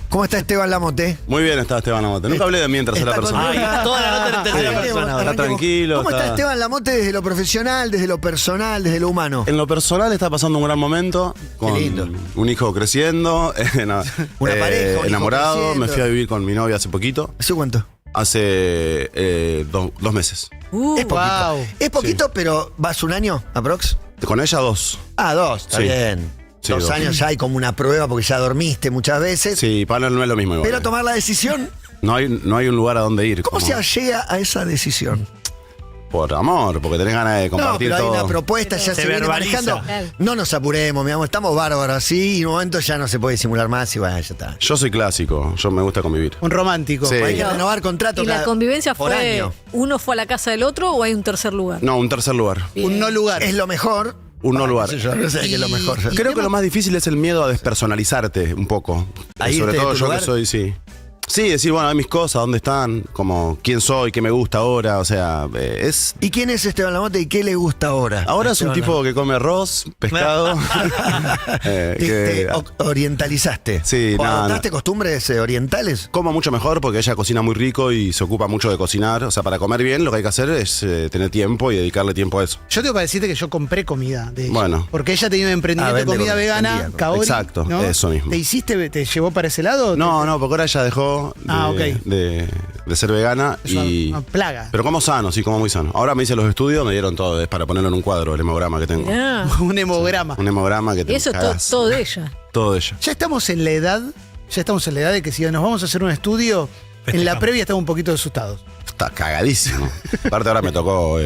¿Cómo está Esteban Lamote? Muy bien está Esteban Lamote. Nunca hablé de mí en tercera persona. Ay, toda la nota en tercera persona. Está tranquilo. ¿Cómo está está- Esteban Lamote desde lo profesional, desde lo personal, desde lo humano? En lo personal está pasando un gran momento. Con lindo. un hijo creciendo. Una pareja, un hijo enamorado. creciendo. Me fui a vivir con mi novia hace poquito. ¿Hace cuánto? Hace 2 meses. Es poquito. Wow. Es poquito, pero ¿vas un año, aprox? Con ella 2. Ah, 2, está Sí. bien. Sí, 2 2. años ya hay como una prueba porque ya dormiste muchas veces. Sí, para no es lo mismo igual. Pero tomar la decisión, No hay un lugar a donde ir. ¿cómo como- se llega a esa decisión? Por amor, porque tenés ganas de No, compartir pero hay todo. una propuesta, ya Se se viene verbaliza. manejando. Claro. No nos apuremos, mi amor, estamos bárbaros así y en un momento ya no se puede disimular más y bueno, ya está. Yo soy clásico, yo me gusta convivir. Un romántico. Sí. Hay que renovar contrato ¿Y la cada- convivencia por fue, año. uno fue a la casa del otro o hay un tercer lugar? No, un tercer lugar. Un no lugar. Es lo mejor. Un no lugar. No sé yo, no sé qué es lo mejor. Creo que lo más difícil es el miedo a despersonalizarte un poco. ¿A irte Sobre de todo tu yo lugar? que soy, sí. Sí, decir, bueno, hay mis cosas, ¿dónde están? Como, ¿quién soy? ¿Qué me gusta ahora? O sea, es... ¿Y quién es Esteban Lamote y qué le gusta ahora? Ahora es un Esteban tipo que come arroz, pescado. Lamote. que Orientalizaste. Sí, ¿O no, adoptaste costumbres orientales? como mucho mejor porque ella cocina muy rico y se ocupa mucho de cocinar. O sea, para comer bien lo que hay que hacer es tener tiempo y dedicarle tiempo a eso. Yo tengo para decirte que yo compré comida de ella. Bueno. Porque ella tenía un emprendimiento de vende comida comida, vegana, vendía. Kaori. Exacto, ¿no? eso mismo. ¿Te hiciste, te llevó para ese lado? No, porque ahora ella dejó Ok. de ser vegana Es y... una plaga. Pero como sano, sí, como muy sano. Ahora me hice los estudios, me dieron todo, es para ponerlo en un cuadro, el hemograma que tengo. Ah, Un hemograma. Un hemograma que y te eso es cagás. todo de ella. Todo de ella. Ya estamos en la edad de que si nos vamos a hacer un estudio, en la previa estamos un poquito asustados. Está cagadísimo. Aparte ahora me tocó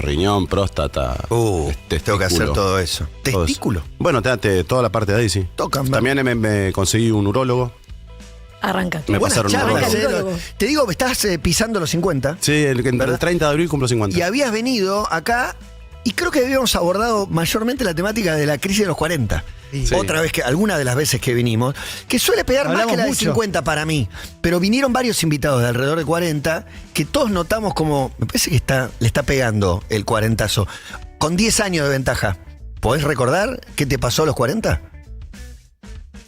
riñón, próstata, Tengo que hacer todo eso. todo eso. ¿Testículo? Bueno, toda la parte de ahí, sí. Tocan, También me conseguí un urólogo. Arranca. Me Buenas pasaron un charlas, urólogo. Te digo, estás pisando los 50 Sí, entre ¿Verdad? el 30 de abril cumplo 50. y habías venido acá y creo que habíamos abordado mayormente la temática de la crisis de los 40. Sí. Otra vez, alguna de las veces que vinimos, que suele pegar más Hablamos que la de mucho. 50 para mí. Pero vinieron varios invitados de alrededor de 40 que todos notamos como, me parece que le está pegando el 40azo. Con 10 años de ventaja. ¿Podés recordar qué te pasó a los 40?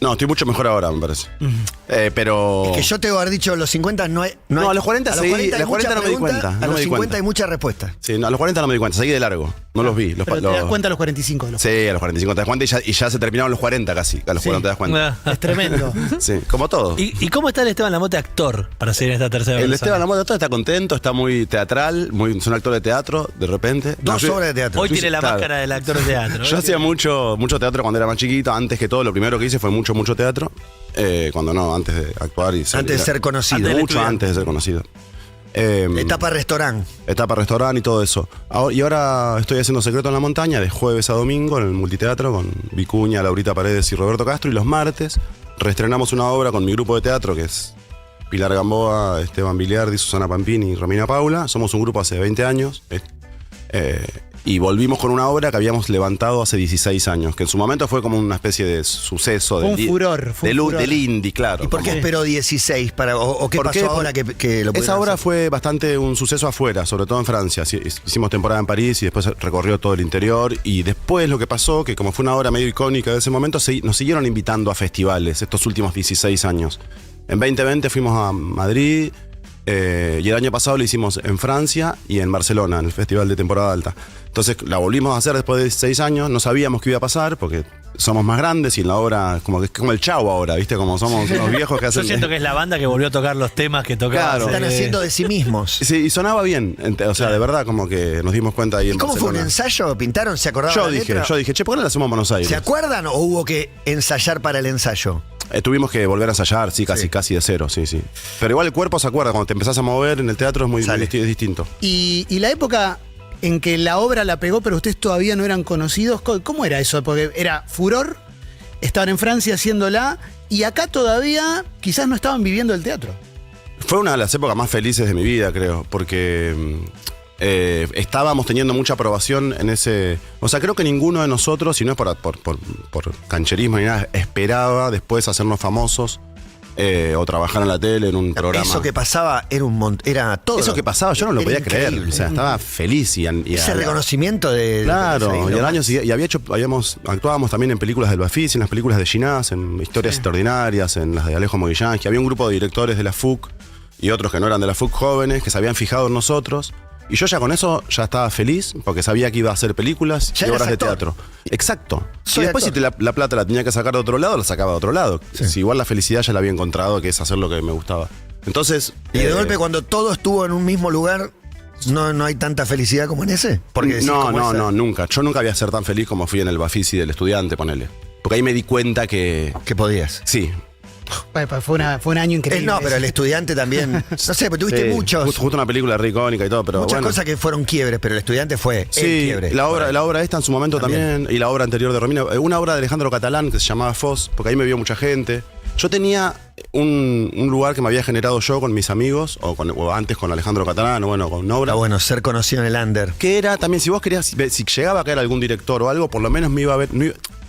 No, estoy mucho mejor ahora, me parece. Pero... Es que yo te voy a haber dicho, los 50 no hay... No, a los 40 a seguí, hay a los 40 mucha no me di pregunta, cuenta, A no los me di 50 cuenta. hay mucha respuesta. Sí, no, a los 40 no me di cuenta, seguí de largo. No los vi. Pero te das cuenta a los 45 de los Sí, a los 45 te das cuenta y ya se terminaron los 40 casi. A los Sí. 40 te das cuenta. Es tremendo. Sí, como todo. ¿Y cómo está el Esteban Lamote actor para seguir en esta tercera El persona? Esteban Lamote todo está contento, está muy teatral, es un actor de teatro, de repente. Dos yo- obras de teatro. Hoy tiene la Claro. máscara del actor de teatro. Yo hacía mucho teatro cuando era más chiquito. Antes que todo, lo primero que hice fue mucho teatro. Antes de actuar y Antes de ser conocido. Antes de Mucho estudiar. antes de ser conocido. Etapa restaurante. Etapa restaurante y todo eso. Y ahora estoy haciendo Secreto en la Montaña de jueves a domingo en el multiteatro con Vicuña, Laurita Paredes y Roberto Castro. Y los martes reestrenamos una obra con mi grupo de teatro que es Pilar Gamboa, Esteban Biliardi, Susana Pampini y Romina Paula. Somos un grupo hace 20 años. Y volvimos con una obra que habíamos levantado hace 16 años, que en su momento fue como una especie de suceso. Fue un furor, fue un furor. Del indie, claro. ¿Y por qué como- esperó 16 o qué ¿Por pasó qué? ahora que lo pudieron Esa obra hacer? fue bastante un suceso afuera, sobre todo en Francia. Hicimos temporada en París y después recorrió todo el interior. Y después lo que pasó, que como fue una obra medio icónica de ese momento, nos siguieron invitando a festivales estos últimos 16 años. En 2020 fuimos a Madrid y el año pasado lo hicimos en Francia y en Barcelona, en el Festival de Temporada Alta. Entonces la volvimos a hacer después de 16 años, no sabíamos qué iba a pasar porque somos más grandes y en la obra como que es como el Chavo ahora, ¿viste? Como somos unos viejos que Yo hacen... siento que es la banda que volvió a tocar los temas que tocaba. Claro. Están haciendo de sí mismos. Sí, y sonaba bien, o sea, de verdad, como que nos dimos cuenta ahí en ¿Y cómo fue un Barcelona. ensayo? ¿Pintaron? ¿Se acordaban Yo la dije, letra? che, ¿por qué no la hacemos en Buenos Aires? ¿Se acuerdan o hubo que ensayar para el ensayo? Tuvimos que volver a ensayar, sí, casi de cero, sí. Pero igual el cuerpo se acuerda, cuando te empezás a mover en el teatro es Sale. es distinto. Y la época en que la obra la pegó, pero ustedes todavía no eran conocidos, ¿cómo era eso? Porque era furor, estaban en Francia haciéndola, y acá todavía quizás no estaban viviendo el teatro. Fue una de las épocas más felices de mi vida, creo, porque estábamos teniendo mucha aprobación en ese... O sea, creo que ninguno de nosotros, si no es por cancherismo ni nada, esperaba después hacernos famosos o trabajar en la tele, en un programa. Eso que pasaba era todo. Eso que pasaba yo no lo Era podía creer. increíble. O sea, estaba feliz y Ese reconocimiento de. Claro, y de- al año siguiente, actuábamos también en películas del Bafisi, en las películas de Ginás, en Historias Extraordinarias, en las de Alejo Moguillansky. Había un grupo de directores de la FUC y otros que no eran de la FUC jóvenes, que se habían fijado en nosotros. Y yo ya con eso ya estaba feliz, porque sabía que iba a hacer películas Ya y eras obras de actor. teatro. Exacto. Soy y después actor. si la plata la tenía que sacar de otro lado, la sacaba de otro lado. Si igual la felicidad ya la había encontrado, que es hacer lo que me gustaba. Entonces... Y de golpe, cuando todo estuvo en un mismo lugar, no hay tanta felicidad como en ese. Porque decís, como esa- no, nunca. Yo nunca voy a ser tan feliz como fui en el Bafisi del Estudiante, ponele. Porque ahí me di cuenta que... Que podías. Sí. Bueno, fue un año increíble. No, pero el estudiante también. No sé, pero tuviste Sí, muchos. Justo una película re icónica y todo, pero Muchas bueno. cosas que fueron quiebres, pero el estudiante fue el Sí, quiebre. la obra esta en su momento también, y la obra anterior de Romina, una obra de Alejandro Catalán que se llamaba Foz, porque ahí me vio mucha gente. Yo tenía un lugar que me había generado yo con mis amigos, o antes con Alejandro Catalán, o bueno, con una obra. Está bueno, ser conocido en el under. Que era también, si vos querías, si llegaba a caer algún director o algo, por lo menos me iba a ver,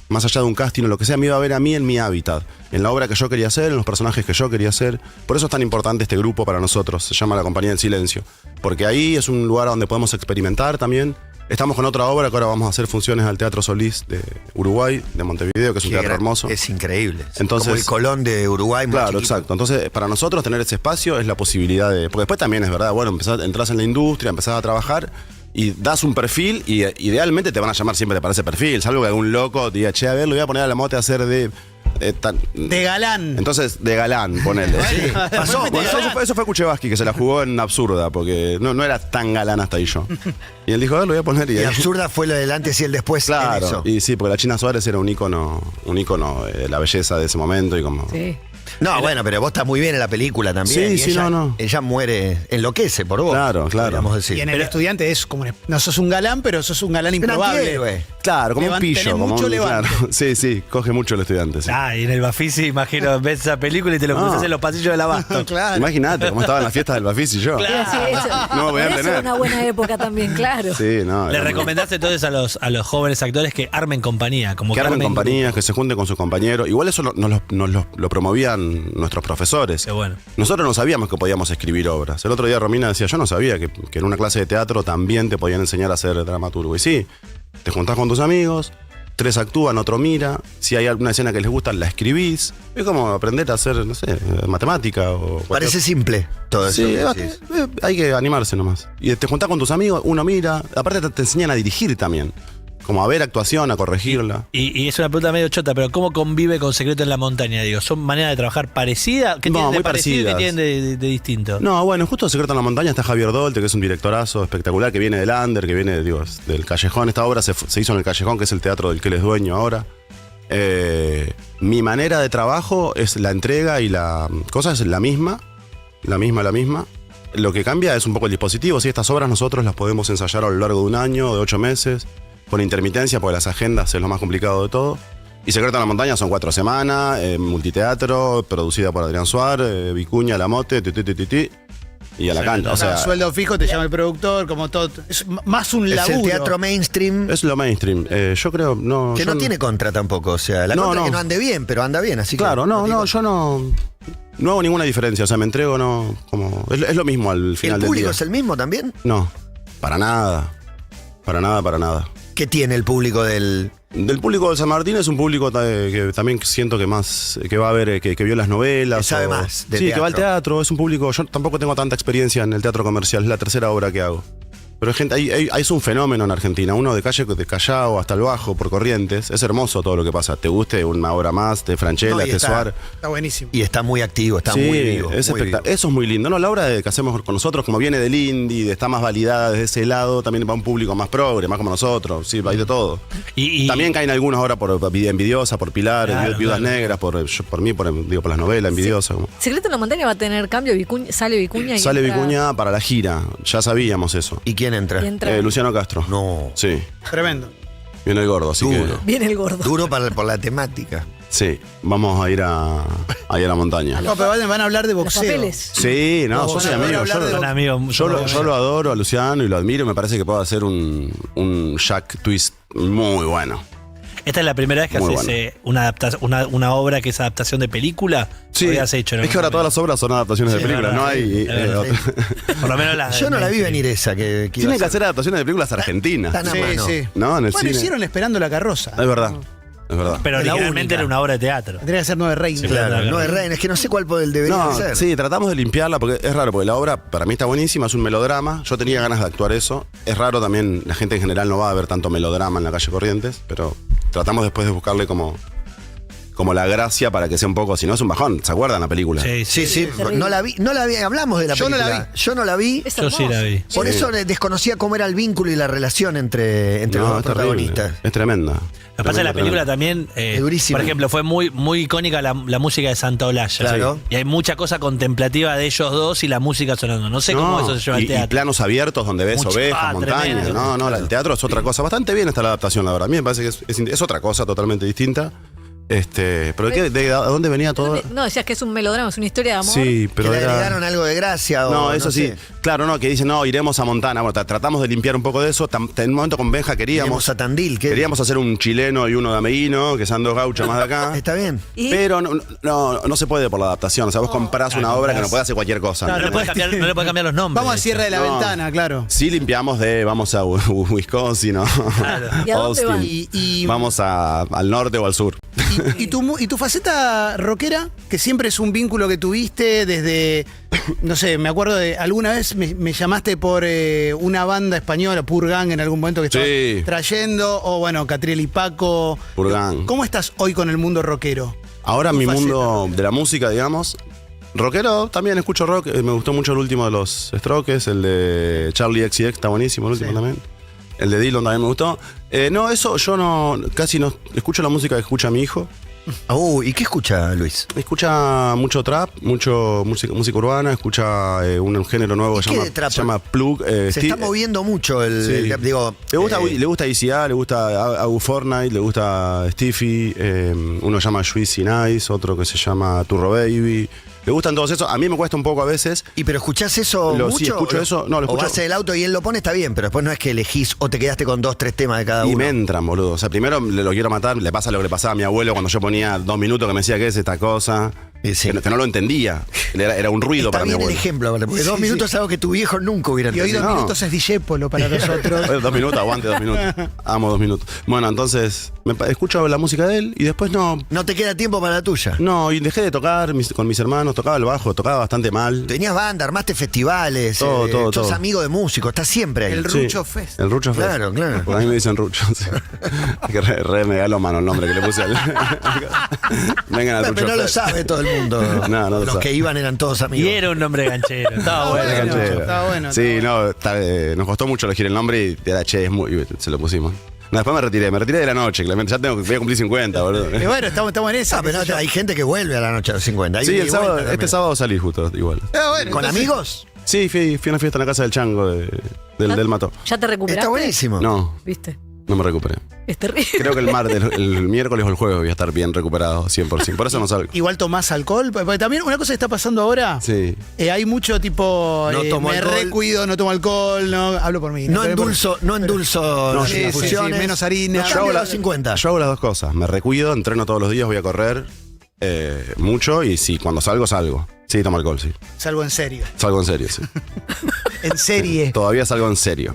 más allá de un casting o lo que sea, me iba a ver a mí en mi hábitat, en la obra que yo quería hacer, en los personajes que yo quería hacer. Por eso es tan importante este grupo para nosotros, se llama La Compañía del Silencio. Porque ahí es un lugar donde podemos experimentar también. Estamos con otra obra que ahora vamos a hacer funciones al Teatro Solís de Uruguay, de Montevideo, que es un Qué teatro gran- hermoso. Es increíble. Entonces- Como el Colón de Uruguay. más Claro, chiquito. exacto. Entonces, para nosotros tener ese espacio es la posibilidad de... Porque después también es verdad, bueno, entras en la industria, empezás a trabajar y das un perfil y idealmente te van a llamar siempre para ese perfil. Salvo que algún loco te diga, che, a ver, lo voy a poner a la mote a hacer de galán. Entonces, de galán, ponele. Sí, pasó. Bueno, eso fue Kuchevaski, que se la jugó en absurda, porque no era tan galán hasta ahí yo. Y él dijo, a ver, lo voy a poner y Y ahí- absurda fue lo del antes y el después en Claro, eso. y sí, porque la China Suárez era un ícono de la belleza de ese momento y como... Sí. No, bueno, pero vos estás muy bien en la película también. Sí, y sí, ella, no. Ella muere, enloquece por vos. Claro, claro. Podríamos decir. Y en el estudiante es como no sos un galán, pero sos un galán improbable. antihéroe. Claro, como un Tenés pillo. Como mucho un, levante. claro. Sí, coge mucho el estudiante. Sí. Ah, y en el Bafisi, imagino, ves esa película y te lo cruzas en los pasillos del abasto. Claro. Imagínate cómo estaban las fiestas del Bafisi y yo. Sí, eso- No voy a eso tener. es una buena época también, claro. Sí, no. Le era muy- recomendaste entonces a los jóvenes actores que armen compañía, como Que armen armen compañías, que se junten con sus compañeros. Igual eso nos lo promovían nuestros profesores. Qué bueno. Nosotros no sabíamos que podíamos escribir obras. El otro día Romina decía, yo no sabía que en una clase de teatro también te podían enseñar a ser dramaturgo. Y sí, te juntás con tus amigos, 3 actúan, otro mira. Si hay alguna escena que les gusta, la escribís. Es como aprender a hacer, no sé, matemática o... Parece simple todo eso. Sí, que decís. hay que animarse nomás. Y te juntás con tus amigos, uno mira. Aparte te enseñan a dirigir también. Como a ver actuación, a corregirla. Y es una pregunta medio chota, pero ¿cómo convive con Secreto en la Montaña? Digo, ¿son maneras de trabajar parecidas? ¿Qué No, tienen de muy parecido y qué parecidas. tienen de distinto? No, bueno, justo Secreto en la Montaña está Javier Dolte, que es un directorazo espectacular, que viene del Under, que viene, del Callejón. Esta obra se hizo en el Callejón, que es el teatro del que él es dueño ahora. Mi manera de trabajo es la entrega y la cosa es la misma. La misma. Lo que cambia es un poco el dispositivo. Si estas obras nosotros las podemos ensayar a lo largo de un año, de 8 meses, con intermitencia, porque las agendas es lo más complicado de todo. Y Secreto en la Montaña son 4 semanas, multiteatro, producida por Adrián Suárez, Vicuña, La Mote, y a la cancha. O sea, Sueldo fijo, te llama el productor, como todo. Es más un Es laburo. el teatro mainstream es lo mainstream. Yo creo, no. que yo no tiene contra tampoco. O sea, la No, contra es no. que no ande bien, pero anda bien. Así Claro, que, no, digo, yo no hago ninguna diferencia. O sea, me entrego, no. Como, es lo mismo al final ¿El del público día. es el mismo también? No, para nada. Para nada. ¿Qué tiene el público del...? Del público del San Martín es un público que también siento que más que va a ver, que vio las novelas. Que sabe más de sí, que va al teatro. teatro. Es un público. Yo tampoco tengo tanta experiencia en el teatro comercial. Es la tercera obra que hago. Pero hay gente, ahí es un fenómeno en Argentina. Uno de Callao hasta el Bajo, por Corrientes. Es hermoso todo lo que pasa. Te guste una obra más de Franchella, No, y de está- Suar. Está buenísimo. Y está muy activo, está Sí, muy vivo. es muy vivo. Eso es muy lindo. No, la obra que hacemos con nosotros, como viene del indie, está más validada desde ese lado, también va a un público más progre, más como nosotros. Sí, hay de todo. Y También caen algunos ahora por Envidiosa, por Pilar, Claro, Viudas claro. Negras, por mí, por las novelas, Envidiosa. como. Secreto en la Montaña va a tener cambio, sale Vicuña y Sale entra- Vicuña para la gira, ya sabíamos eso. ¿Y quién entra? y entra- Luciano Castro. No. Sí, Tremendo. viene el gordo, así Duro. Viene el gordo. Duro por la temática. que sí, vamos a ir a la montaña. No, pero van a hablar de Los boxeo. papeles. Sí, no, No, yo van soy a amigo. hablar de son amigos. Yo lo adoro a Luciano y lo admiro y me parece que puede hacer un Jack Twist muy bueno. Esta es la primera vez que Muy haces una obra que es adaptación de película. Sí, ¿O habías hecho en es que ahora algún todas las obras son adaptaciones Sí, de películas, es no verdad, hay... es verdad. otra- Por lo menos las Yo no la vi mainstream. venir esa que iba a Tienen que ser. hacer adaptaciones de películas argentinas. Tan a Sí, mano. sí. ¿No? En el Bueno, cine. hicieron Esperando la carroza. Es verdad. Es verdad. Pero La originalmente única. era una obra de teatro. Tendría que ser 9 reinas. Sí, Claro, no es Reina, es que no sé cuál debería No, ser. sí, tratamos de limpiarla porque es raro, porque la obra para mí está buenísima, es un melodrama. Yo tenía ganas de actuar eso. Es raro también, la gente en general no va a ver tanto melodrama en la calle Corrientes, pero tratamos después de buscarle como la gracia para que sea un poco, si no es un bajón. ¿Se acuerdan la película? Sí, Sí, sí, terrible. no la vi, hablamos de la Yo no la película. Yo no la vi. Es Yo sí la hermosa. vi. Por Sí. eso desconocía cómo era el vínculo y la relación entre No, los dos es terrible. protagonistas. Es tremenda. Lo que pasa es que la película Tremenda. también, Es durísima. por ejemplo, fue muy icónica la música de Santa Olalla. Claro. Y hay mucha cosa contemplativa de ellos dos y la música sonando. No sé cómo eso se lleva al y teatro. planos abiertos donde ves Mucho- ovejas, tremendo. montañas. No, el teatro es otra cosa. Bastante bien está la adaptación, la verdad. A mí me parece que es otra cosa totalmente distinta. Pero ¿de dónde venía todo? No, decías que es un melodrama, es una historia de amor. Sí, Que pero le era... agregaron algo de gracia. No, o eso sí. sé. Claro, no, que dicen, no, iremos a Montana. Bueno, tratamos de limpiar un poco de eso. En un momento con Benja Iremos queríamos a Tandil. queríamos hacer un chileno y uno de Ameguino, que sean dos gauchos más de acá. Está bien. ¿Y? Pero no se puede por la adaptación. O sea, vos comprás una obra que no puede hacer cualquier cosa. No le puedes cambiar los nombres. Vamos a cierre de la No. ventana, claro. Sí limpiamos vamos a Wisconsin, ¿no? Claro. ¿Y a dónde van? Y- Vamos al norte o al sur. ¿Y tu faceta rockera, que siempre es un vínculo que tuviste desde, no sé, me acuerdo de alguna vez me llamaste por una banda española, Purgang, en algún momento que estabas Sí. trayendo, o bueno, Catriel y Paco. Purgang. ¿Cómo estás hoy con el mundo rockero? Ahora Tu mi faceta. mundo de la música, digamos. Rockero, también escucho rock. Me gustó mucho el último de los Strokes, el de Charlie XCX, está buenísimo el último Sí. también. El de Dylan también me gustó. No, eso yo casi no escucho la música que escucha mi hijo. ¿Y qué escucha Luis? Escucha mucho trap, mucho música urbana, escucha un género nuevo ¿Y que qué de trap? se llama Plug. Se Steve- está moviendo mucho Sí. digo. Le gusta ICA, le gusta Agu Fortnite, le gusta Stiffy, uno se llama Juicy Nice, otro que se llama Turro Baby. Le gustan todos esos. A mí me cuesta un poco a veces. pero escuchás eso mucho. Sí, escucho eso. No, lo O escucho. vas en el auto y él lo pone, está bien, pero después no es que elegís o te quedaste con 2, 3 temas de cada Y uno. me entran, boludo. O sea, primero lo quiero matar, le pasa lo que le pasaba a mi abuelo cuando yo ponía 2 minutos que me decía, ¿qué es esta cosa? Sí. Que no lo entendía. Era un ruido Está para mi bien el abuelo. ejemplo, ¿vale? Porque Sí, 2 sí. minutos es algo que tu viejo nunca hubiera Y hoy entendido. 2 No. minutos es Dijépolo para nosotros. 2 minutos, aguante 2 minutos. Amo 2 minutos. Bueno, entonces, escucho la música de él y después no, No te queda tiempo para la tuya. y dejé de tocar con mis hermanos, tocaba el bajo, tocaba bastante mal. Tenías banda, armaste festivales, Todo, sos todo. amigo de músicos, estás siempre ahí. El Sí, Rucho Fest. El Rucho Fest. Claro, claro. Por a mí me dicen Rucho. Sí. Que re megalómano el nombre que le puse al. Vengan al Pero Rucho no lo Fest. sabe todo el mundo. No lo Los sabe. que iban eran todos Y amigos. era un nombre ganchero. Estaba bueno. bueno. Canchero. Está bueno, Sí, está no, nos costó mucho elegir el nombre y era che, se lo pusimos. No, después me retiré de la noche, Clemente. Ya voy a cumplir 50, boludo. Y bueno, estamos en esa. Ah, pero qué sé yo. hay gente que vuelve a la noche a los 50. Hay Sí, ida y el sábado, vuelta este también. sábado salí justo, igual. Ah, bueno, ¿Con entonces- amigos? Sí, fui a una fiesta en la casa del Chango del Mató. ¿Ya te recuperaste? Está buenísimo. No, ¿Viste? no me recuperé. Es terrible. Creo que el martes, el miércoles o el jueves voy a estar bien recuperado, 100%. Por eso no salgo. Igual tomás alcohol. Porque también una cosa que está pasando ahora. Sí. Hay mucho tipo. No tomo me alcohol. recuido, no tomo alcohol, no hablo por mí. No Pero- endulzo las sí, sí, infusiones. sí, menos harina. Los Yo cambios hago a la- los 50. Yo hago las dos cosas. Me recuido, entreno todos los días, voy a correr mucho y sí, cuando salgo, salgo. Sí, tomo alcohol, sí. Salgo en serio. Salgo en serio, sí. En serie. Todavía salgo en serio.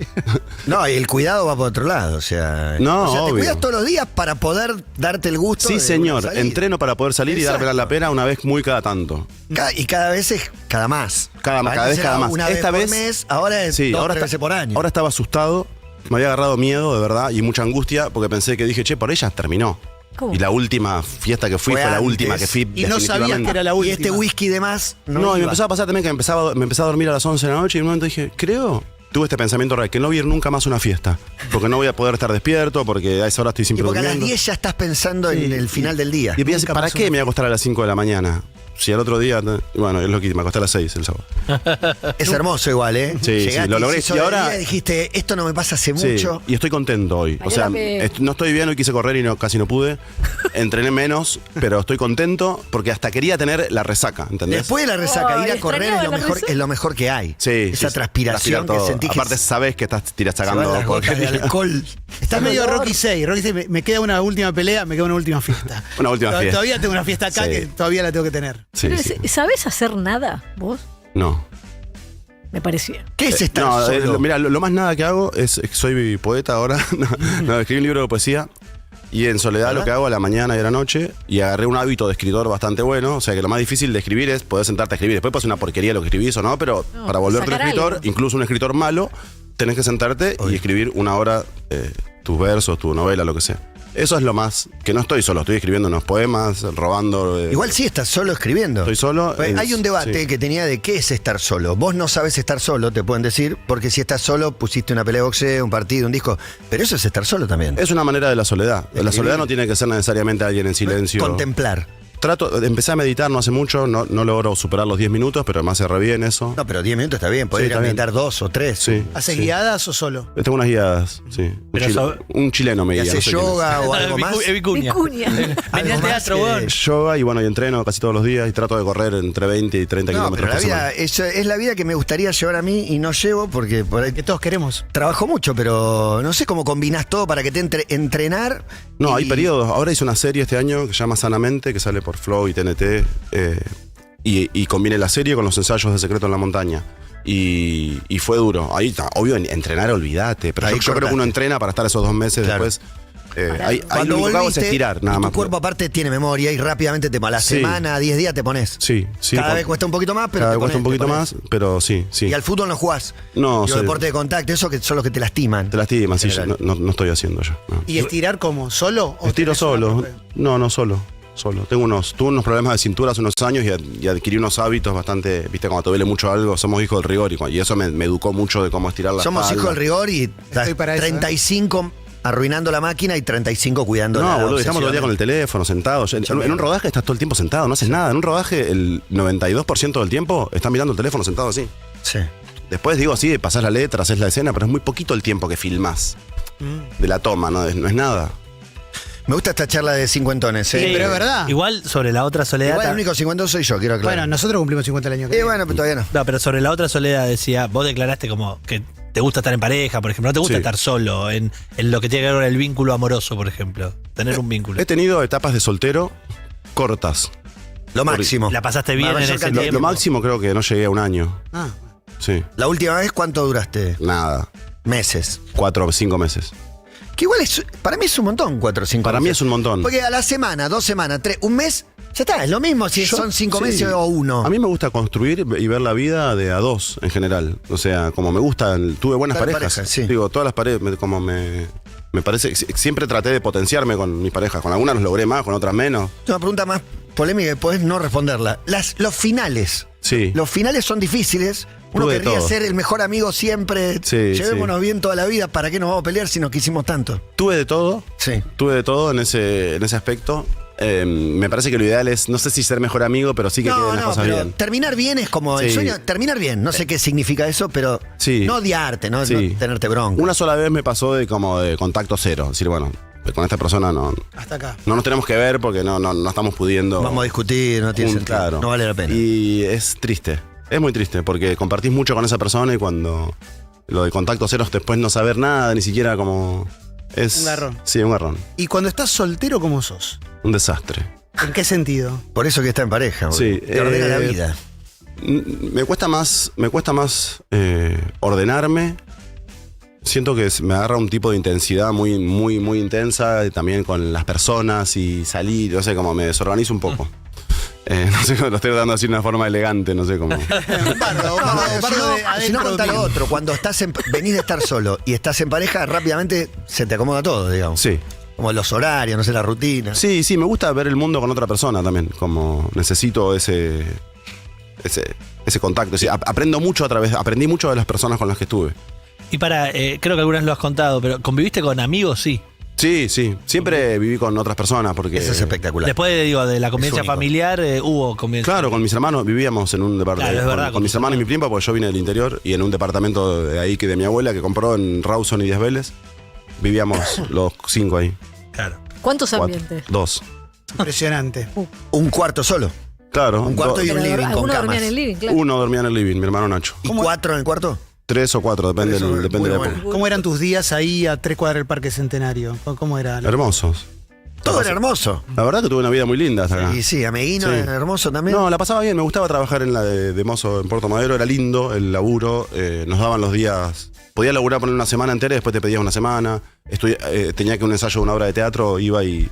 No, y el cuidado va por otro lado. O sea, No, te obvio. cuidas todos los días para poder darte el gusto. Sí, de señor. salir. Entreno para poder salir y Exacto. darme la pena una vez muy cada tanto. Y cada vez es cada más. Cada Antes vez era cada más. Una Esta vez vez- por mes, ahora es Sí, 2, ahora 3 veces por año. Ahora estaba asustado. Me había agarrado miedo, de verdad, y mucha angustia porque pensé que dije, che, por ella terminó. ¿Cómo? Y la última fiesta que fui Fue fue la antes. última que fui. Y no sabías definitivamente. que era la y última. este whisky de más No, y me iba. empezaba a pasar también que me empezaba a dormir a las 11 de la noche y en un momento dije, tuve este pensamiento real, que no voy a ir nunca más a una fiesta. Porque no voy a poder estar despierto, porque a esa hora estoy Y siempre porque a las durmiendo. 10 ya estás pensando en el final del día. Y piensas, Nunca ¿para más qué me voy a acostar a las 5 de la mañana? si al otro día, bueno, es lo que me acosté a las 6 el sábado. Es hermoso igual, ¿eh? Sí, Llegaste sí, lo logré. y hizo Y de ahora- día y dijiste, esto no me pasa hace Sí, mucho. y estoy contento hoy. O Valió sea, la pena. no estoy bien, hoy quise correr y casi no pude. Entrené menos, pero estoy contento porque hasta quería tener la resaca, ¿entendés? Después de la resaca, Ay, ir a correr extrañaba es lo, la mejor, resaca. es lo mejor que hay. Sí, Esa sí, transpiración que todo. sentís que Aparte sabes que estás se van sacando las gotas de alcohol. Está medio Rocky 6. Rocky 6, me queda una última pelea, me queda una última fiesta. Una última fiesta. Todavía tengo una fiesta acá Sí. que todavía la tengo que tener. Sí, Pero sí. ¿sabés hacer nada vos? No. Me parecía. ¿Qué es estar No, solo? mira, lo más nada que hago es soy poeta ahora. No, escribí un libro de poesía. Y en soledad lo que hago a la mañana y a la noche, y agarré un hábito de escritor bastante bueno, o sea que lo más difícil de escribir es poder sentarte a escribir. Después puede ser una porquería lo que escribís o no, pero No, para volverte un sacar escritor, algo. incluso un escritor malo, tenés que sentarte y escribir una hora tus versos, tu novela, lo que sea. Eso es lo más, que no estoy solo, estoy escribiendo unos poemas, robando. Igual sí estás solo escribiendo. Estoy solo. Pues hay un debate Sí. que tenía de qué es estar solo. Vos no sabes estar solo, te pueden decir, porque si estás solo pusiste una pelea de boxeo, un partido, un disco. Pero eso es estar solo también. Es una manera de la soledad. La Escribir. soledad no tiene que ser necesariamente alguien en silencio. Contemplar. Empecé a meditar no hace mucho, no logro superar los 10 minutos, pero me hace re bien eso. No, pero 10 minutos está bien, podés Sí, ir a está bien. meditar 2 o 3. Sí. ¿Haces sí. guiadas o solo? Tengo unas guiadas, sí. Pero Un chileno me ¿Y guía. haces no sé quién es. yoga o algo más? Vicuña. Vicuña. Venía Algo al más teatro, que- weón. Yoga y bueno, y entreno casi todos los días y trato de correr entre 20 y 30 No, kilómetros pero la por semana. vida, es la vida que me gustaría llevar a mí y no llevo porque por ahí Que todos queremos. trabajo mucho, pero no sé cómo combinás todo para que te entrenar. No, y- hay periodos. Ahora hice una serie este año que se llama Sanamente, que sale por Flow y TNT. Y combiné la serie con los ensayos de Secreto en la Montaña. Y fue duro. Ahí está, obvio, entrenar, olvídate. Pero Ahí yo creo que cortaste. uno entrena para estar esos 2 meses Claro. después. Ahí Cuando lo único que hago es volviste, estirar, nada y más. tu cuerpo aparte tiene memoria y rápidamente te la Sí. semana, 10 días te pones. Sí, sí. Cada vez cuesta un poquito más, pero Cada te vez cuesta un pones, poquito te pones. más, pero sí, sí. Y al fútbol no jugás. No, Los sí. deportes de contacto, eso que son los que te lastiman. Te lastiman, sí, En yo general. no estoy haciendo yo. no. ¿Y estirar cómo? ¿Solo? o Estiro tenés una solo. profe? No, solo. Tuve unos problemas de cintura hace unos años y adquirí unos hábitos bastante, viste, cuando te duele mucho algo, somos hijos del rigor y eso me educó mucho de cómo estirar la Somos espalda. hijos del rigor y Estoy para eso, 35 arruinando la máquina y 35 cuidando la No, boludo, estamos todo el día con el teléfono, sentados. En un rodaje estás todo el tiempo sentado, no haces nada. En un rodaje el 92% del tiempo estás mirando el teléfono sentado así. Sí. Después digo, sí, pasás la letra, haces la escena, pero es muy poquito el tiempo que filmás de la toma, no es nada. Me gusta esta charla de cincuentones, ¿eh? Sí, pero es verdad. Igual sobre la otra soledad. Igual el único cincuentón soy yo, quiero aclarar. Bueno, nosotros cumplimos 50 el año que viene. bueno, pero todavía no. No, pero sobre la otra soledad decía, vos declaraste como que te gusta estar en pareja, por ejemplo, no te gusta Sí. estar solo, en lo que tiene que ver con el vínculo amoroso, por ejemplo. Tener un vínculo. He tenido etapas de soltero cortas. Lo máximo. La pasaste bien en mayor ese cantidad de tiempo. Lo máximo creo que no llegué a un año. Ah, Sí, La última vez, ¿cuánto duraste? nada. Meses. 4 o 5 meses. Que igual es, para mí es un montón, 4 o 5 Para meses. mí es un montón. Porque a la semana, 2 semanas, 3, un mes, ya está, es lo mismo si Yo- son 5 sí. meses o 1. A mí me gusta construir y ver la vida de a dos en general. O sea, como me gusta, tuve buenas Estar en parejas. pareja, sí. Digo, todas las parejas, me parece, siempre traté de potenciarme con mis parejas. Con algunas los logré más, con otras menos. Una pregunta más polémica que podés no responderla. Los finales. Sí. Los finales son difíciles. Uno Tuve de querría todo. ser el mejor amigo siempre. Sí, Llevémonos bien toda la vida. ¿Para qué nos vamos a pelear si nos quisimos tanto? Tuve de todo. Sí. Tuve de todo en ese aspecto. Me parece que lo ideal es, no sé si ser mejor amigo, pero sí que queden las cosas pero bien. terminar bien es como el Sí. sueño. Terminar bien, no sé qué significa eso, pero Sí. no odiarte, no, Sí. no tenerte bronca. Una sola vez me pasó de contacto cero. Es decir, bueno, con esta persona no hasta acá. nos tenemos que ver porque no estamos pudiendo. Vamos a discutir, no tiene sentido. Claro. No vale la pena. Y es triste. Es muy triste porque compartís mucho con esa persona y cuando lo de contacto cero es después no saber nada, ni siquiera como. Es, Un garrón. Sí, un garrón. ¿Y cuando estás soltero, cómo sos? Un desastre. ¿En qué sentido? Por eso que está en pareja, boludo. Sí, Te ordena la vida. Me cuesta más ordenarme. Siento que me agarra un tipo de intensidad muy, muy, muy intensa, y también con las personas y salir, no sé, como me desorganizo un poco. No sé cómo lo estoy dando así de una forma elegante, no sé cómo. Un bardo, un No, bardo, un si bardo no, de si no adentro contá lo mío. otro. Cuando venís de estar solo y estás en pareja, rápidamente se te acomoda todo, digamos. Sí. Como los horarios, no sé, la rutina. Sí, me gusta ver el mundo con otra persona también. Como necesito ese contacto. Sí, aprendí mucho de las personas con las que estuve. Y creo que algunas lo has contado, pero ¿conviviste con amigos? Sí. Sí, sí. Siempre viví con otras personas porque... Eso es espectacular. Después, digo, de la convivencia único. familiar, hubo convivencia. Claro, con mis hermanos vivíamos en un departamento. Claro, es verdad, con con mis tus hermanos y mi hermanos. prima, porque yo vine del interior, y en un departamento de ahí que de mi abuela que compró en Rawson y Díaz Vélez. Vivíamos los 5 ahí. Claro. ¿Cuántos 4, ambientes? 2. Impresionante. Un cuarto solo. Claro. Un cuarto y un Pero living con algunos camas. dormían en el living, claro. Uno dormía en el living, mi hermano Nacho. ¿Y 4 en el cuarto? 3 o 4, depende, Eso es depende muy de la bueno. época. ¿Cómo eran tus días ahí a 3 cuadras del Parque Centenario? ¿Cómo era? Hermosos. Todo era hermoso. La verdad que tuve una vida muy linda hasta acá. Y sí, Ameguino Sí. era hermoso también. No, la pasaba bien, me gustaba trabajar en la de mozo en Puerto Madero, era lindo el laburo, nos daban los días, podía laburar poner una semana entera y después te pedías una semana, tenía que un ensayo de una obra de teatro, iba y...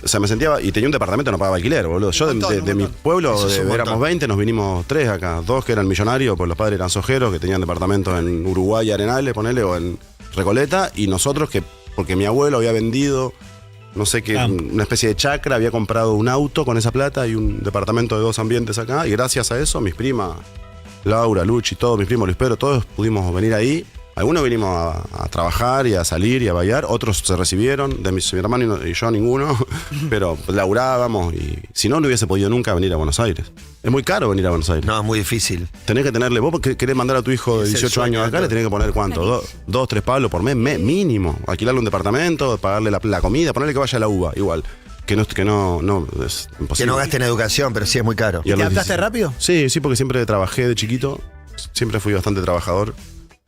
O sea, me sentía... Y tenía un departamento, no pagaba alquiler, boludo. Yo de mi pueblo, Eso es un montón. éramos 20, nos vinimos 3 acá. 2 que eran millonarios, pues los padres eran sojeros, que tenían departamentos en Uruguay, Arenales, ponele, o en Recoleta. Y nosotros que, porque mi abuelo había vendido, no sé qué, una especie de chacra, había comprado un auto con esa plata y un departamento de 2 ambientes acá. Y gracias a eso, mis primas, Laura, Luchi, todos, mis primos, Luis Pedro, todos pudimos venir ahí. Algunos vinimos a trabajar y a salir y a bailar, otros se recibieron, de mi hermano y yo ninguno, pero laburábamos y si no, no hubiese podido nunca venir a Buenos Aires. Es muy caro venir a Buenos Aires. No, es muy difícil. Tenés que tenerle, vos querés mandar a tu hijo de Es el 18 sueño años de acá, todo. le tenés que poner ¿cuánto? 2, 3 palos por mes, mínimo. Alquilarle un departamento, pagarle la comida, ponerle que vaya a la uva, igual. Que no, es imposible. Que no gaste en educación, pero sí es muy caro. Y a ¿Te los adaptaste 16. rápido? Sí, porque siempre trabajé de chiquito, siempre fui bastante trabajador.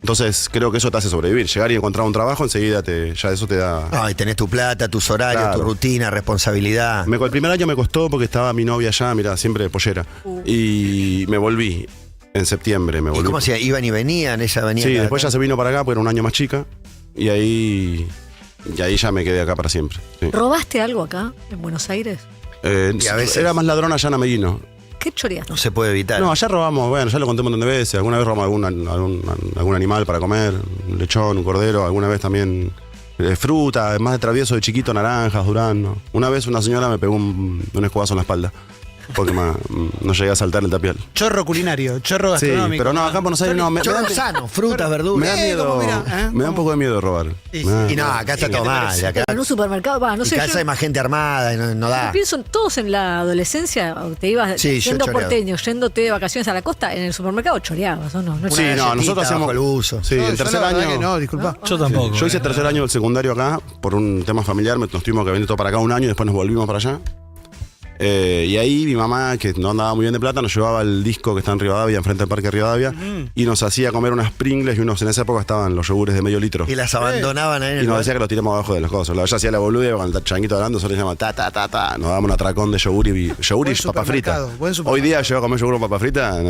Entonces creo que eso te hace sobrevivir. Llegar y encontrar un trabajo, enseguida ya eso te da... No, y tenés tu plata, tus horarios, Claro. tu rutina, responsabilidad. El primer año me costó porque estaba mi novia allá, mira, siempre pollera. Y me volví en septiembre. Me ¿Y volví. cómo hacía? ¿Iban y venían? ¿Ella venía? Sí, acá? después ya se vino para acá porque era un año más chica. Y ahí ya me quedé acá para siempre. Sí. ¿Robaste algo acá, en Buenos Aires? Y a veces- Era más ladrón allá en Ameguino. ¿Qué choreaste? No se puede evitar. No, allá robamos, bueno, ya lo conté un montón de veces. Alguna vez robamos algún animal para comer, un lechón, un cordero, alguna vez también fruta, más de travieso de chiquito, naranjas, durazno. Una vez una señora me pegó un escobazo en la espalda porque no llegué a saltar el tapial. Chorro culinario, chorro Sí, gastronómico. pero no, acá en Buenos Aires no, me Chorro da, sano, frutas, me verduras. da miedo, como mira, me da un poco de miedo de robar. Sí, Me da- Y no, acá está ¿Qué todo te mal. parece? Acá En un supermercado, no en sé, casa yo, hay más gente armada y no da. yo pienso en todos en la adolescencia, te ibas Sí, yo yendo choreaba. porteño, yéndote de vacaciones a la costa, en el supermercado choreabas, ¿o no? No Sí, Una no, galletita nosotros hacíamos bajo el buzo. Sí, No, en yo tercer la verdad año. que no, disculpa. Yo tampoco. Yo hice tercer año del secundario acá, por un tema familiar, nos tuvimos que venir todo para acá un año y después nos volvimos para allá. Y ahí mi mamá, que no andaba muy bien de plata, nos llevaba el disco que está en Rivadavia, enfrente del Parque Rivadavia, y nos hacía comer unas Pringles y en esa época estaban los yogures de medio litro. Y las abandonaban ahí en Y el nos lugar. decía que los tiramos abajo de las cosas. Ella hacía la boluda con el changuito hablando, nosotros decíamos ta. Nos dábamos un atracón de yogur y Buen papa frita. supermercado, buen Hoy supermercado. día llevo a comer yogur con papa frita,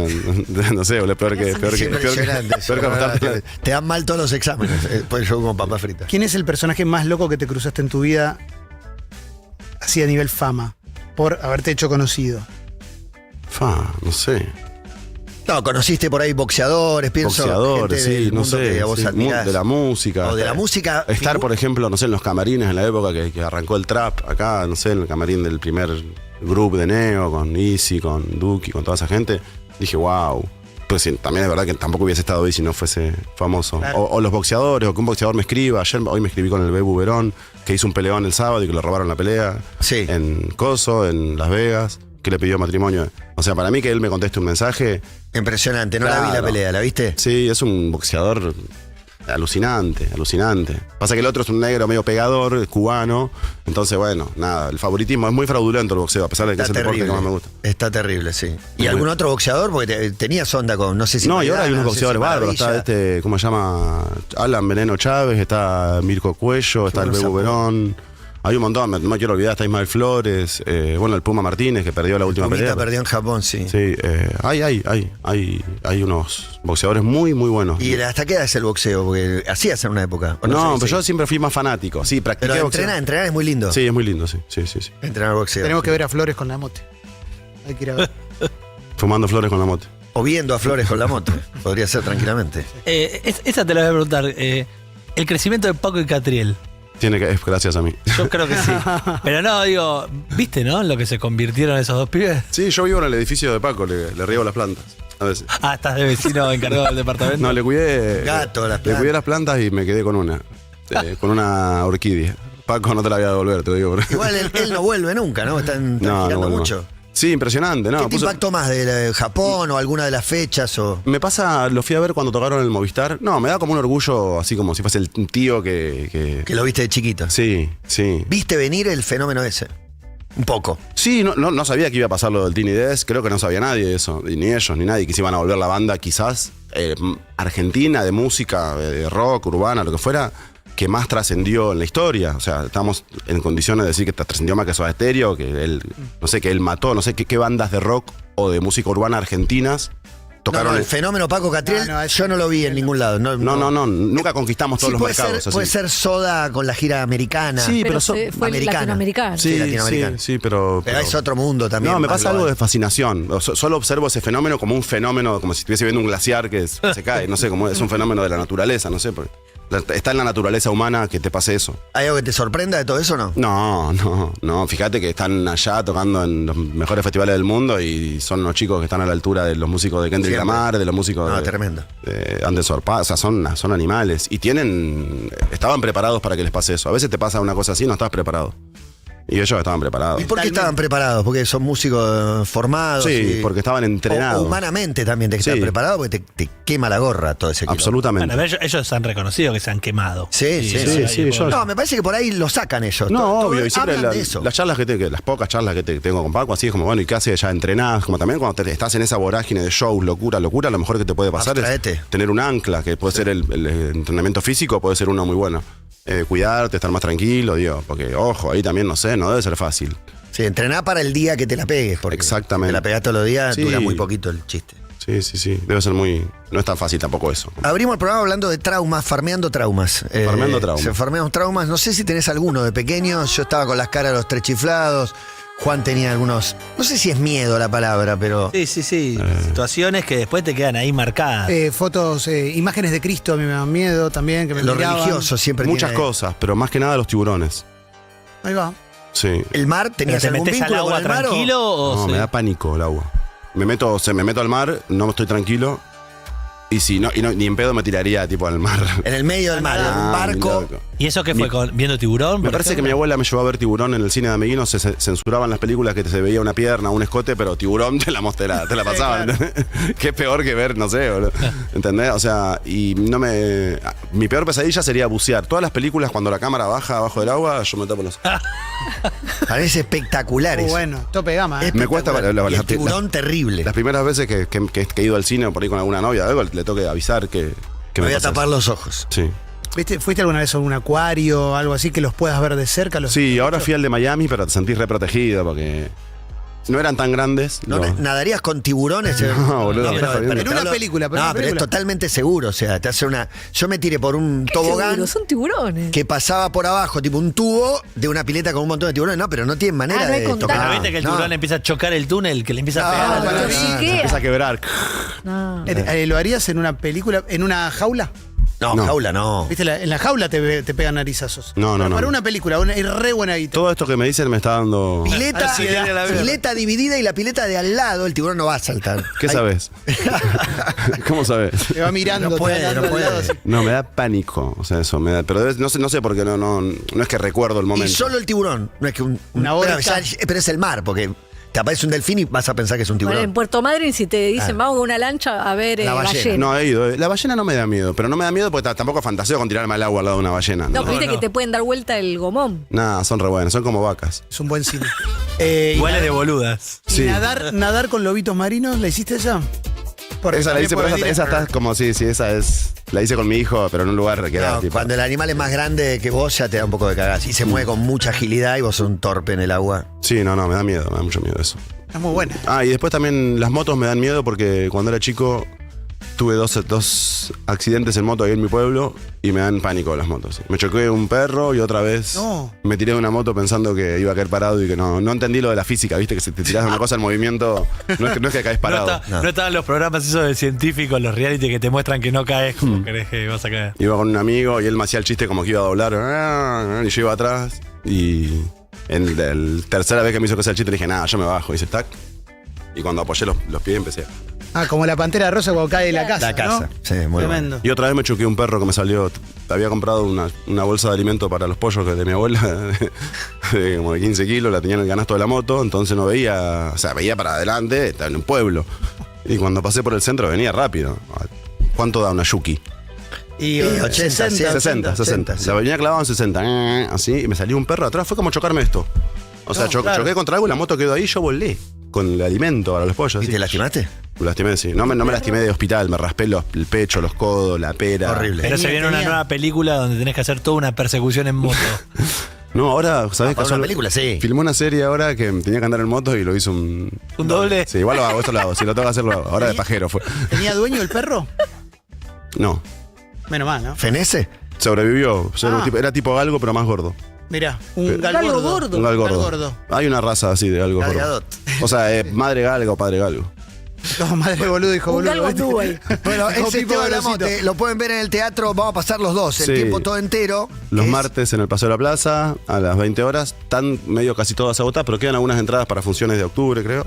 no sé, boludo, peor que Es impresionante. eso, peor que la verdad, acostarte- te dan mal todos los exámenes. Pues yo con papas fritas. ¿Quién es el personaje más loco que te cruzaste en tu vida así a nivel fama? Por haberte hecho conocido. No sé. No, conociste por ahí boxeadores, pienso. Boxeadores, gente del sí, no mundo sé. que a vos sí, admirás. de la música. O de la música. Estar, por ejemplo, no sé, en los camarines en la época que arrancó el trap, acá, no sé, en el camarín del primer grupo de Neo, con Easy, con Duki, con toda esa gente, dije, wow. Pues sí, también es verdad que tampoco hubiese estado ahí si no fuese famoso. Claro. O los boxeadores, o que un boxeador me escriba. Hoy me escribí con el Bebu Verón, que hizo un peleón el sábado y que le robaron la pelea. Sí. En Coso, en Las Vegas, que le pidió matrimonio. O sea, para mí que él me conteste un mensaje, Impresionante. No la vi la Claro. pelea, ¿la viste? sí, es un boxeador alucinante. Pasa que el otro es un negro medio pegador, cubano. Entonces, bueno, nada, el favoritismo es muy fraudulento el boxeo, a pesar de que Está es el deporte terrible. que más me gusta. Está terrible, sí. ¿Y algún otro boxeador? Porque tenías onda con, no sé si. No, y ahora hay Maidana, unos no sé si boxeadores bárbaros. Está Maravilla. ¿cómo se llama? Alan Veneno Chávez, está Mirko Cuello, está el bueno Bebu esa Verón. Hay un montón, no me quiero olvidar, está Ismael Flores, bueno, el Puma Martínez, que perdió la última Pumita pelea. perdió en Japón, sí. Sí, hay unos boxeadores muy, muy buenos. ¿Y hasta qué edad es el boxeo? Porque hacías en una época. ¿o No, sé, pero sí? yo siempre fui más fanático. Sí, practiqué Pero boxeo. entrenar es muy lindo. Sí, es muy lindo, sí. Entrenar boxeo. Tenemos que ver a Flores con la mote. Hay que ir a ver. Fumando flores con la moto. O viendo a Flores con la moto. Podría ser tranquilamente. Esa te la voy a preguntar. El crecimiento de Paco y Catriel. Es gracias a mí. Yo creo que sí. Pero no, digo, ¿viste, no? Lo que se convirtieron esos dos pibes. Sí, yo vivo en el edificio de Paco, le riego las plantas. A veces. Ah, estás de vecino encargado del departamento. No, le cuidé. Gato, las Le cuidé plantas. las plantas y me quedé con una. Con una orquídea. Paco, no te la voy a devolver, te lo digo. Igual él no vuelve nunca, ¿no? Están girando vuelvo. mucho. Sí, impresionante, ¿no? ¿Qué te impactó más de Japón o alguna de las fechas? Me pasa, lo fui a ver cuando tocaron el Movistar. No, me da como un orgullo, así como si fuese el tío que... Que lo viste de chiquito. Sí, sí. ¿Viste venir el fenómeno ese? Un poco. Sí, no sabía que iba a pasar lo del Tiny Desk. Creo que no sabía nadie de eso. Ni ellos, ni nadie. Que se iban a volver la banda, quizás, argentina, de música, de rock, urbana, lo que fuera, que más trascendió en la historia. O sea, estamos en condiciones de decir que trascendió más que Soda Stereo, que él, no sé, que él mató, no sé qué bandas de rock o de música urbana argentinas tocaron. No, el fenómeno Paco Catriel, yo no lo vi en ningún lado. No, nunca conquistamos todos Sí, los puede mercados. ser, puede ser Soda con la gira americana. Sí, Pero pero fue americana. latinoamericano. Sí, latinoamericano. sí, pero Es otro mundo también. No, me más pasa algo global. de fascinación. Solo observo ese fenómeno como un fenómeno, como si estuviese viendo un glaciar que se cae. No sé, como es un fenómeno de la naturaleza, no sé. Está en la naturaleza humana que te pase eso. ¿Hay algo que te sorprenda de todo eso o no? No. Fíjate que están allá tocando en los mejores festivales del mundo y son los chicos que están a la altura de los músicos de Kendrick Siempre. Lamar, de los músicos No, tremendo. de Anderson Paak. O sea, son animales. Y estaban preparados para que les pase eso. A veces te pasa una cosa así y no estás preparado. Y ellos estaban preparados. ¿Y por qué estaban preparados? Porque son músicos formados. Sí, y- porque estaban entrenados. O humanamente también te estar Sí. preparado porque te quema la gorra todo ese quilombo. Absolutamente. Bueno, ellos han reconocido que se han quemado. Sí, sí, eso sí, hay- yo- No, me parece que por ahí lo sacan ellos. No, Todo- obvio, y siempre hablan de eso. las charlas las pocas charlas que tengo con Paco, así es como, bueno, ¿y qué haces? Ya entrenás, como también cuando estás en esa vorágine de shows, locura, lo mejor que te puede pasar Abstraete. es tener un ancla, que puede ser el entrenamiento físico, puede ser uno muy bueno. Cuidarte, estar más tranquilo, digo, porque, ojo, ahí también, no sé, no debe ser fácil. Sí, entrená para el día que te la pegues. Porque Exactamente. te la pegás todos los días, Sí. dura muy poquito el chiste. Sí, debe ser no es tan fácil tampoco eso. Abrimos el programa hablando de traumas, farmeando traumas. Farmeando traumas. Farmeamos traumas. No sé si tenés alguno de pequeño. Yo estaba con las caras de los tres chiflados. Juan tenía algunos. No sé si es miedo la palabra, pero. Sí. Situaciones que después te quedan ahí marcadas. Fotos, imágenes de Cristo a mí me dan miedo también. Que me Lo miraban. religioso siempre Muchas tiene- cosas, pero más que nada los tiburones. Ahí va. Sí. ¿El mar? ¿Pero ¿Tenías te algún metes al vínculo con agua el mar? tranquilo o No, sí? me da pánico el agua. Me meto al mar, no estoy tranquilo. Y si no, ni en pedo me tiraría tipo al mar. En el medio del mar, en un Ah, barco. loco. ¿Y eso qué fue? ¿Viendo tiburón? Me por parece que ejemplo? mi abuela me llevó a ver tiburón en el cine de Ameguino. Se censuraban las películas que se veía una pierna, un escote, pero tiburón te la pasaban. ¿Entendés? Que es peor que ver, no sé, boludo. ¿Entendés? O sea, y no me. Mi peor pesadilla sería bucear. Todas las películas, cuando la cámara baja abajo del agua, yo me tapo los. Parece espectacular eso. Bueno, tope gama. Me cuesta Y el tiburón terrible. Las primeras veces que he ido al cine o por ahí con alguna novia, algo, le tengo que avisar que Me voy a pasa tapar eso. los ojos. Sí. ¿Fuiste alguna vez a un acuario o algo así que los puedas ver de cerca? Sí, ahora fui al de Miami, pero te sentís re protegido porque no eran tan grandes. ¿No, los- ¿Nadarías con tiburones? No, boludo, me estás jodiendo. En una película, pero en No, una pero es película. totalmente seguro. O sea, te hace una. Yo me tiré por un tobogán Seguro, son tiburones. que pasaba por abajo, tipo un tubo de una pileta con un montón de tiburones. No, pero no tienen manera Ah, no hay de contacto. tocar. Pero viste que el No. tiburón empieza a chocar el túnel, que le empieza a No, pegar. no, Pero no, sí no, que- Empieza a quebrar. No. ¿Lo harías en una película, en una jaula? No, No. jaula no. ¿Viste? En la jaula te pegan narizazos. No, Pero no. Para una película, es re buena guita. Todo esto que me dicen me está dando. Pileta, Ansiedad. pileta dividida y la pileta de al lado, el tiburón no va a saltar. ¿Qué Ay, sabes? ¿Cómo sabes? Te va mirando. No te puede, va dando no al puede. lado así. No, me da pánico. O sea, eso me da. Pero no sé porque no es que recuerdo el Y momento. solo el tiburón. No es que Una pero, orca. pero es el mar, porque te aparece un delfín y vas a pensar que es un Bueno, en tiburón. Puerto Madryn, si te dicen Ah. vamos con una lancha a ver La ballena. ballena. No, he ido. La ballena no me da miedo, pero no me da miedo porque tampoco fantaseo con tirarme al agua al lado de una ballena. No, pero viste no. que te pueden dar vuelta el gomón. Nah, son re buenas, son como vacas. Es un buen cine. Igual es de boludas. Y Sí. nadar con lobitos marinos, ¿la hiciste esa? Porque Esa la también hice, puede pero venir- esa está como, sí, esa es. La hice con mi hijo, pero en un lugar que era No, tipo. cuando el animal es más grande que vos, ya te da un poco de cagás. Y se mueve con mucha agilidad y vos sos un torpe en el agua. Sí, no, me da miedo, me da mucho miedo eso. Es muy buena. Ah, y después también las motos me dan miedo porque cuando era chico tuve dos accidentes en moto ahí en mi pueblo y me dan pánico las motos. Me choqué un perro y otra vez No. me tiré de una moto pensando que iba a caer parado y que no entendí lo de la física, viste que si te tirás de una cosa en movimiento, no es que caes parado. No estaban los programas esos de científicos, los reality que te muestran que no caes como crees que vas a caer. Iba con un amigo y él me hacía el chiste como que iba a doblar y yo iba atrás y en la tercera vez que me hizo que sea el chiste le dije, nada, yo me bajo, hice tac y cuando apoyé los pies empecé. Ah, como la pantera rosa cuando cae de la casa. La casa. ¿no? Sí, muy Tremendo. Y otra vez me choqué un perro que me salió. Había comprado una bolsa de alimento para los pollos que de mi abuela, de como de 15 kilos, la tenía en el canasto de la moto, entonces no veía, o sea, veía para adelante, estaba en un pueblo. Y cuando pasé por el centro venía rápido. ¿Cuánto da una Yuki? Y 80, 60. sí. La venía clavado en 60. Así, y me salió un perro atrás, fue como chocarme esto. O sea, No, claro. choqué contra algo y la moto quedó ahí, yo volé con el alimento para los pollos. ¿Y así. te lastimaste? Me lastimé, sí. No me lastimé de hospital, me raspé el pecho, los codos, la pera. Horrible. Pero se Tenía- viene una tenía- nueva película donde tenés que hacer toda una persecución en moto. No, ahora, ¿sabés para qué? una película, sí. Filmé una serie ahora que tenía que andar en moto y lo hizo un... ¿Un doble? Sí, igual lo hago, esto lo hago. Si lo tengo que hacer, lo hago. Ahora de pajero fue. ¿Tenía dueño el perro? No, Menos mal, ¿no? ¿Fenece? sobrevivió. O sea, Ah. era tipo galgo, pero más gordo. Mirá, un Pero- gal Galgo gordo. gordo. Un galgo Gal gordo. gordo. Hay una raza así de galgo gordo. Galgadot. O sea, madre galgo o padre galgo. No, madre boludo, hijo Un boludo. galgo ¿viste? anduvo ahí. Bueno, Como ese Pipo Esteban Velocito. Lamote, lo pueden ver en el teatro, vamos a pasar los dos, el Sí. tiempo todo entero. Los que es- martes en el Paseo de la Plaza, a las 20 horas. Están medio casi todas agotadas, pero quedan algunas entradas para funciones de octubre, creo.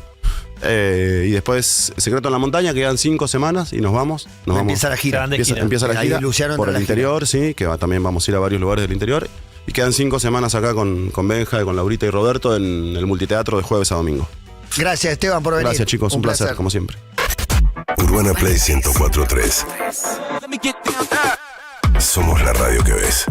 Y después Secreto en la Montaña, quedan 5 semanas y nos vamos. Nos vamos. Empieza la gira. Se van de gira. Empieza la Ahí gira Luciano por entra el en la gira. interior, sí, que también vamos a ir a varios lugares del interior. Y quedan 5 semanas acá con Benja, y con Laurita y Roberto en el multiteatro de jueves a domingo. Gracias, Esteban, por venir. Gracias, chicos, un placer, como siempre. Urbana Play 104.3. Somos la radio que ves.